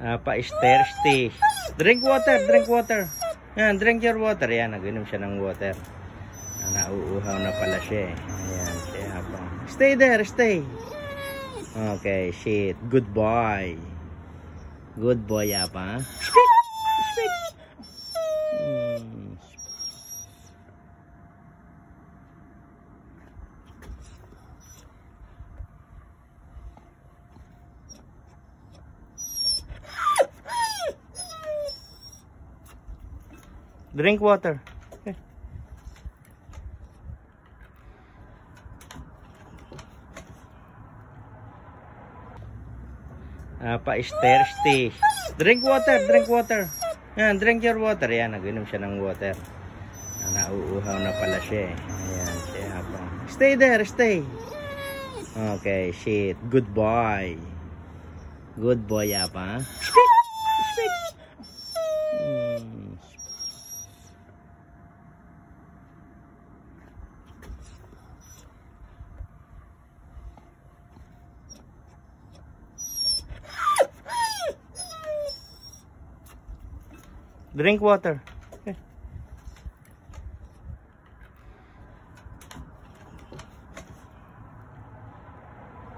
Pa-thirsty. Drink water, drink water. Yan, drink your water. Yan, nag-inom siya ng water. Nauuhaw na pala siya eh. Ayan, kaya habang. Stay there, stay. Okay, shit. Good boy. Good boy, Yapa. Speak! Speak! Drink water. Okay. Pa-thirsty. Drink water, drink water. Yan, drink your water. Yan, nag-inom siya ng water. Nauuhaw na pala siya eh. Ayan, kaya habang. Stay there, stay. Okay, shit. Good boy. Good boy, Yapa. Speak! Speak! Drink water.